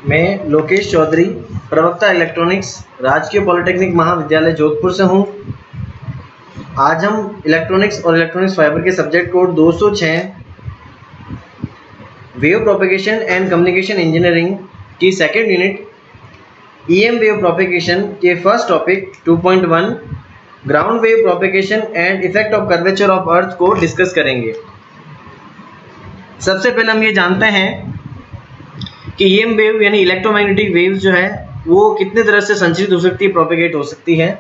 मैं लोकेश चौधरी, प्रवक्ता इलेक्ट्रॉनिक्स, राजकीय पॉलिटेक्निक महाविद्यालय जोधपुर से हूँ। आज हम इलेक्ट्रॉनिक्स और इलेक्ट्रॉनिक्स फाइबर के subject code 206 wave propagation and communication engineering की second unit EM wave propagation के first topic 2.1 ground wave propagation and effect of curvature of earth को डिस्कस करेंगे। सबसे पहले हम ये जानते हैं कि ईएम वेव यानी इलेक्ट्रोमैग्नेटिक वेव्स जो है वो कितने तरह से संचरित हो सकती है, प्रोपेगेट हो सकती है,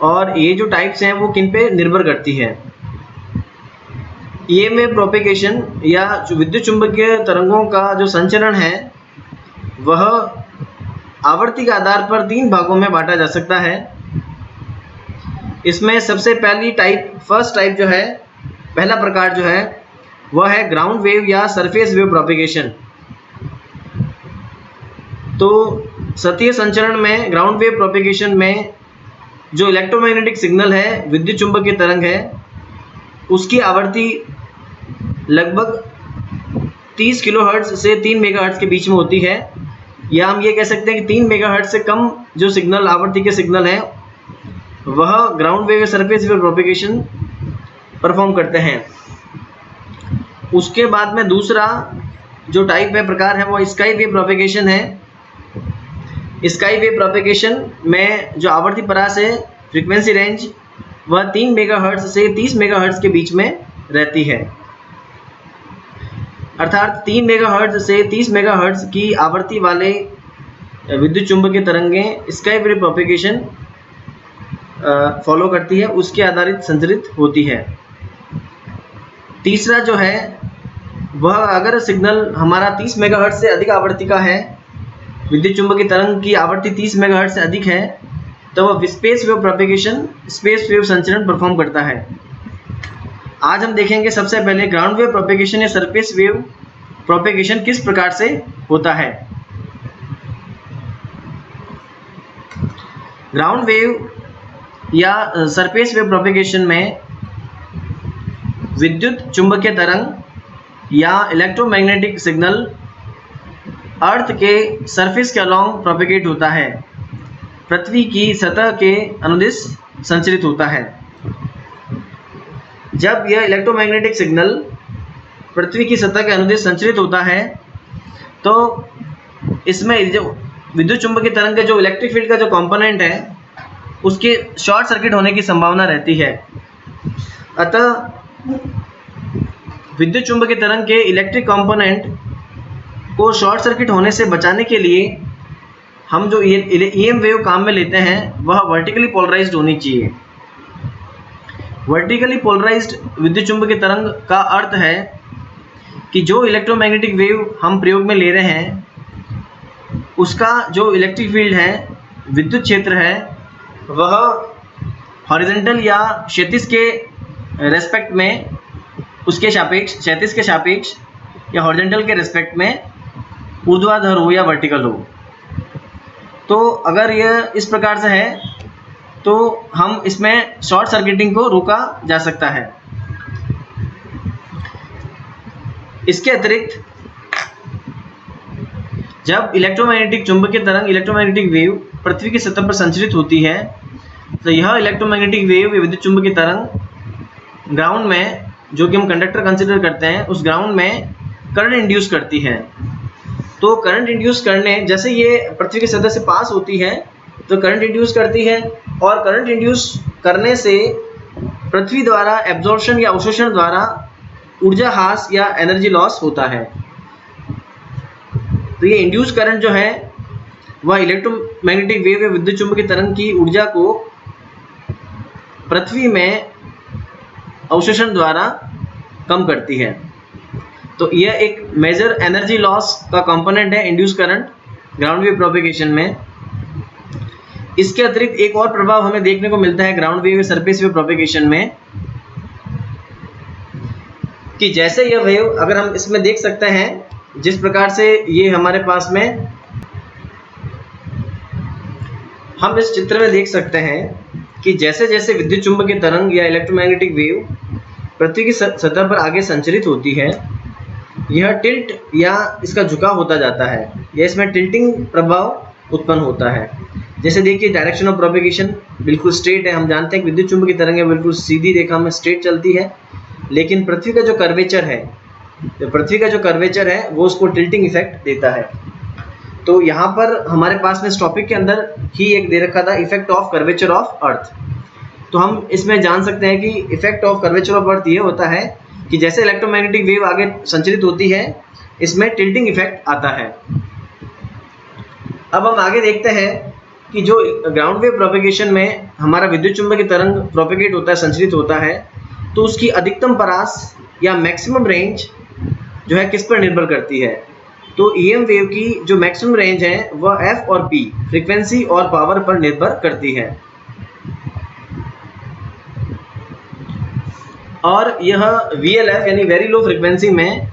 और ये जो टाइप्स हैं वो किन पे निर्भर करती है। ईएम वेव प्रोपेगेशन या विद्युत चुंबकीय तरंगों का जो संचरण है वह आवृत्ति के आधार पर 3 भागों में बांटा जा सकता है। इसमें सबसे पहली टाइप, फर्स्ट टाइप जो है, पहला प्रकार जो है वह है ग्राउंड वेव या सरफेस वेव प्रोपेगेशन। तो सतही संचरण में ग्राउंड वेव प्रोपेगेशन में जो इलेक्ट्रोमैग्नेटिक सिग्नल है, विद्युत चुंबकीय तरंग है, उसकी आवृत्ति लगभग 30 किलोहर्ट्ज़ से 3 मेगाहर्ट्ज़ के बीच में होती है, या हम ये कह सकते हैं कि 3 मेगाहर्ट्ज़ से कम जो सिग्नल, आवृत्ति के सिग्नल हैं, वह ग्राउंड वेव या सरफेस वेव प्रोपेगेशन परफॉर्म करते हैं। उसके बाद में दूसरा जो टाइप है, प्रकार है, वो स्काई वेव प्रोपेगेशन है। स्काई वेव प्रोपेगेशन में जो आवर्ती परास है, फ्रीक्वेंसी रेंज, वह 3 मेगाहर्ट्ज़ से 30 मेगाहर्ट्ज़ के बीच में रहती है। अर्थात 3 मेगाहर्ट्ज़ से 30 मेगाहर्ट्ज़ की आवृत्ति वाले विद्युत चुंबकीय तरंगें स्काई वेव प्रोपेगेशन फॉलो करती है, उसके आधारित संचरित होती है। तीसरा जो है वह, अगर सिग्नल हमारा 30 मेगाहर्ट्ज़ से अधिक आवृत्ति का है, विद्युत चुंबकीय तरंग की आवृत्ति 30 मेगाहर्ट्ज़ से अधिक है, तो वह space wave propagation, space wave संचरण परफॉर्म करता है। आज हम देखेंगे सबसे पहले ग्राउंड वेव प्रोपेगेशन या सरफेस वेव प्रोपेगेशन किस प्रकार से होता है। ग्राउंड वेव या सरफेस वेव प्रोपेगेशन में विद्युत चुंबकीय तरंग या इलेक्ट्रोमैग्नेटिक सिग्नल अर्थ के सरफेस के अलोंग प्रोपेगेट होता है, पृथ्वी की सतह के अनुदिश संचरित होता है। जब यह इलेक्ट्रोमैग्नेटिक सिग्नल पृथ्वी की सतह के अनुदिश संचरित होता है तो इसमें जो विद्युत चुंबकीय तरंग के जो इलेक्ट्रिक फील्ड का जो कंपोनेंट है उसके शॉर्ट सर्किट होने की संभावना रहती है। अतः विद्युत चुंबकीय तरंग के इलेक्ट्रिक कंपोनेंट को शॉर्ट सर्किट होने से बचाने के लिए हम जो ईएम वेव काम में लेते हैं वह वर्टिकली पोलराइज्ड होनी चाहिए। वर्टिकली पोलराइज्ड विद्युत चुंबकीय तरंग का अर्थ है कि जो इलेक्ट्रोमैग्नेटिक वेव हम प्रयोग में ले रहे हैं उसका जो इलेक्ट्रिक फील्ड है, विद्युत क्षेत्र है, वह हॉरिजॉन्टल या क्षैतिज के रेस्पेक्ट में, उसके सापेक्ष, क्षैतिज के सापेक्ष या हॉरिजॉन्टल के रेस्पेक्ट में ऊर्ध्वाधर हो या वर्टिकल हो। तो अगर यह इस प्रकार से है तो हम इसमें शॉर्ट सर्किटिंग को रोका जा सकता है। इसके अतिरिक्त जब इलेक्ट्रोमैग्नेटिक चुंबकीय तरंग, इलेक्ट्रोमैग्नेटिक वेव पृथ्वी की सतह पर संचरित होती है तो यह इलेक्ट्रोमैग्नेटिक वेव या विद्युत चुंबकीय तरंग ग्राउंड में, जो कि हम कंडक्टर कंसिडर करते हैं, उस ग्राउंड में करंट इंड्यूस करती है। तो करंट इंड्यूस करने, जैसे ये पृथ्वी की सतह से पास होती है तो करंट इंड्यूस करती है, और करंट इंड्यूस करने से पृथ्वी द्वारा एब्जॉर्प्शन या अवशोषण द्वारा ऊर्जा ह्रास या एनर्जी लॉस होता है। तो ये इंड्यूस करंट जो है वह इलेक्ट्रोमैग्नेटिक वेव या विद्युत चुंबकीय तरंग की ऊर्जा को पृथ्वी में अवशोषण द्वारा कम करती है। तो यह एक मेजर एनर्जी लॉस का कंपोनेंट है induce current ground wave propagation में। इसके अतिरिक्त एक और प्रभाव हमें देखने को मिलता है ग्राउंड वेव या सरफेस वेव प्रोपेगेशन में, कि जैसे यह वेव, अगर हम इसमें देख सकते हैं जिस प्रकार से ये हमारे पास में, हम इस चित्र में देख सकते हैं कि जैसे जैसे विद्युत चुंबकीय तरंग या इलेक्ट्रोमैग्नेटिक वेव पृथ्वी की सतह पर आगे संचरित होती है, यह टिल्ट या इसका झुकाव होता जाता है। या इसमें टिल्टिंग प्रभाव उत्पन्न होता है। जैसे देखिए डायरेक्शन ऑफ प्रोपेगेशन बिल्कुल स्ट्रेट है, हम जानते हैं कि विद्युत चुंबकीय तरंगें बिल्कुल सीधी रेखा में स्ट्रेट चलती है, लेकिन पृथ्वी का जो कर्वेचर है वो उसको टिल्टिंग इफेक्ट देता है। तो यहाँ पर हमारे पास में इस टॉपिक के अंदर ही एक दे रखा था इफेक्ट ऑफ कर्वेचर ऑफ अर्थ। तो हम इसमें जान सकते हैं कि इफेक्ट ऑफ कर्वेचर ऑफ अर्थ ये होता है कि जैसे इलेक्ट्रोमैग्नेटिक वेव आगे संचरित होती है, इसमें टिल्टिंग इफेक्ट आता है। अब हम आगे देखते हैं कि जो ग्राउंड वेव प्रोपेगेशन में हमारा विद्युत चुंबकीय तरंग प्रोपेगेट होता है, संचरित होता है, तो उसकी अधिकतम परास या मैक्सिमम रेंज जो है किस पर निर्भर करती है। तो ईएम वेव की जो मैक्सिमम रेंज है वह एफ और पी फ्रीक्वेंसी और पावर पर निर्भर करती है। और यह VLF यानी वेरी लो फ्रीक्वेंसी में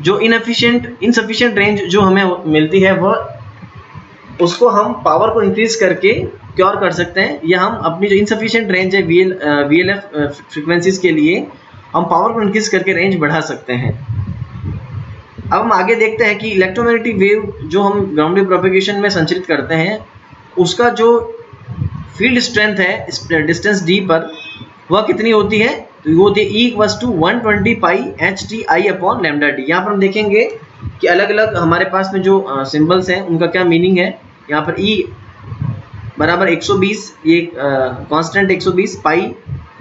जो इनसफिशिएंट रेंज जो हमें मिलती है वह उसको हम पावर को इंक्रीज करके क्योर कर सकते हैं, या हम अपनी जो इनसफिशिएंट रेंज है VLF फ्रीक्वेंसीज के लिए हम पावर को इंक्रीज करके रेंज बढ़ा सकते हैं। अब हम आगे देखते हैं कि इलेक्ट्रोमैग्नेटिक वेव जो हम ग्राउंड वेव प्रोपेगेशन में संचरित करते हैं उसका जो फील्ड स्ट्रेंथ है डिस्टेंस d पर वह कितनी होती है, तो वो होती है E = 120 पाई HTI/λd। यहाँ पर हम देखेंगे कि अलग अलग हमारे पास में जो सिंबल्स हैं उनका क्या मीनिंग है। यहाँ पर E बराबर 120, ये कांस्टेंट 120 पाई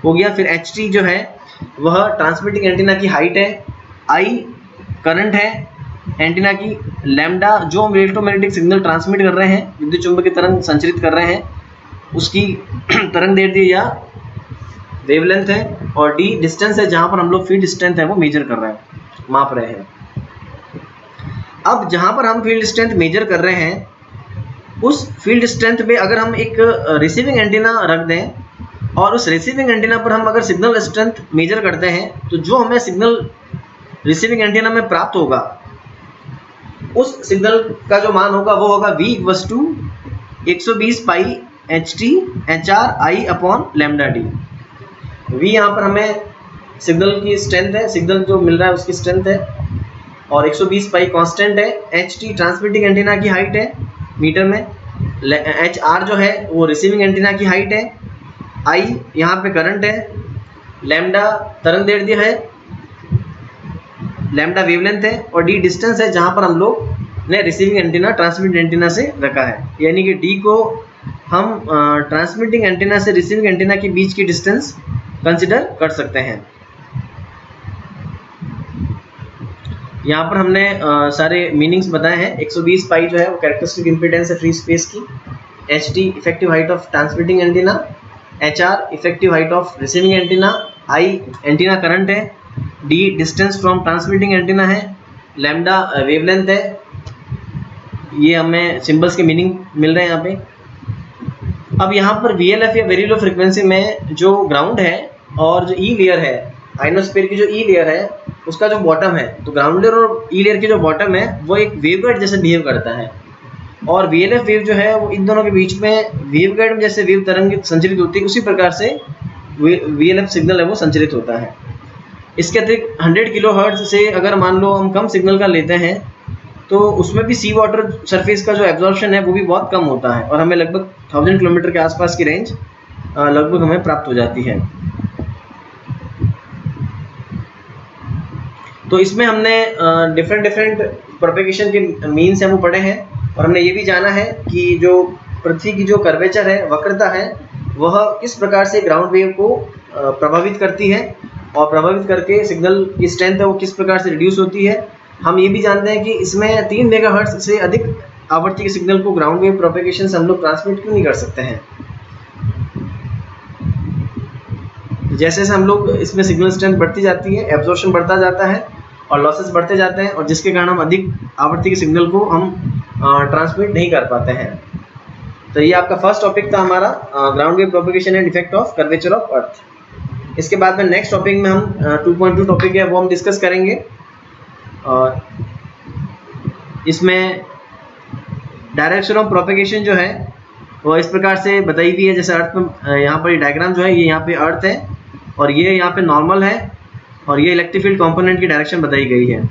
हो गया। फिर HT जो है वह ट्रांसमिटिंग एंटीना की हाइट है, I करंट है एंटीना की, लैम्डा जो हम इलेक्ट्रोमैग्नेटिक सिग्नल ट्रांसमिट कर रहे हैं, विद्युत चुंबकीय तरंग संचरित कर रहे हैं, उसकी तरंग दैर्ध्य या वेवलेंथ है, और d डिस्टेंस है जहां पर हम लोग फील्ड स्ट्रेंथ है वो मेजर कर रहे हैं, माप रहे हैं। अब जहां पर हम फील्ड स्ट्रेंथ मेजर कर रहे हैं उस फील्ड स्ट्रेंथ पे अगर हम एक रिसीविंग एंटीना रख दें और उस रिसीविंग एंटीना पर हम अगर सिग्नल स्ट्रेंथ मेजर करते हैं, तो जो हमें सिग्नल रिसीविंग एंटीना में प्राप्त होगा उस सिग्नल का जो मान होगा वो होगा V = 120 पाई HT/I/λd। V यहाँ पर हमें सिग्नल की स्ट्रेंथ है, सिग्नल जो मिल रहा है उसकी स्ट्रेंथ है, और 120 पाई कांस्टेंट है, HT ट्रांसमिटिंग एंटीना की हाइट है मीटर में, HR जो है वो रिसीविंग एंटीना की हाइट है, I यहाँ पे करंट है, लैम्डा तरंग दैर्ध्य है, लैम्डा वेवलेंथ है, और d डिस्टेंस है जहां पर हम लोग ने रिसीविंग एंटीना ट्रांसमिटिंग एंटीना से रखा है। यानी कि d को हम ट्रांसमिटिंग एंटीना से रिसीविंग एंटीना के बीच की डिस्टेंस कंसिडर कर सकते हैं। यहाँ पर हमने सारे मीनिंग्स बताए हैं। 120 पाई जो है वो कैरेक्टरिस्टिक इम्पीडेंस है फ्री स्पेस की, HT effective height of transmitting antenna, HR effective height of receiving antenna, I antenna current है, d distance from transmitting antenna है, लैम्डा वेवलेंथ है। ये हमें सिंबल्स के मीनिंग मिल रहे हैं यहाँ पे। अब यहाँ पर VLF या वेरी लो फ्रीक्वेंसी में जो ग्राउंड है और जो E लेयर है, आयनोस्फीयर की जो E लेयर है उसका जो बॉटम है, तो ग्राउंड लेयर और E लेयर की जो बॉटम है वो एक वेवगाइड जैसे बिहेव करता है, और VLF वेव जो है वो इन दोनों के बीच में वेवगाइड में जैसे वेव तरंग संचरित होती है उसी प्रकार से VLF सिग्नल है वो संचरित होता है। इसके अतिरिक्त 100 किलोहर्ट्ज से अगर मान लो हम कम सिग्नल का लेते हैं तो उसमें भी सी वाटर सरफेस का जो एब्जॉर्प्शन है वो भी बहुत कम होता है, और हमें लगभग 1000 किलोमीटर के आसपास की रेंज लगभग हमें प्राप्त हो जाती है। तो इसमें हमने डिफरेंट प्रोपेगेशन के मीन्स हैं वो पढ़े हैं, और हमने ये भी जाना है कि जो पृथ्वी की जो कर्वेचर है, वक्रता है, वह किस प्रकार से ग्राउंड वेव को प्रभावित करती है, और प्रभावित करके सिग्नल की स्ट्रेंथ है वो किस प्रकार से रिड्यूस होती है। हम ये भी जानते हैं कि इसमें 3 मेगाहर्ट्ज से अधिक आवृत्ति के सिग्नल को ग्राउंड वेव प्रोपेगेशन से हम लोग ट्रांसमिट क्यों नहीं कर सकते हैं। जैसे जैसे हम लोग इसमें सिग्नल स्ट्रेंथ बढ़ती जाती है, एब्जॉर्प्शन बढ़ता जाता है और लॉसेस बढ़ते जाते हैं, और जिसके कारण हम अधिक आवृत्ति के सिग्नल को हम ट्रांसमिट नहीं कर पाते हैं। तो ये आपका फर्स्ट टॉपिक था हमारा ground wave propagation and effect of curvature of अर्थ। इसके बाद में नेक्स्ट टॉपिक में हम 2.2 टॉपिक है वो हम डिस्कस करेंगे, और इसमें डायरेक्शन ऑफ प्रोपेगेशन जो है वो इस प्रकार से बताई हुई है। जैसे अर्थ में यहाँ पर ये डायग्राम जो है ये यहाँ पे अर्थ है और ये यहाँ पे नॉर्मल है, और ये इलेक्ट्रिक फील्ड कंपोनेंट की डायरेक्शन बताई गई है।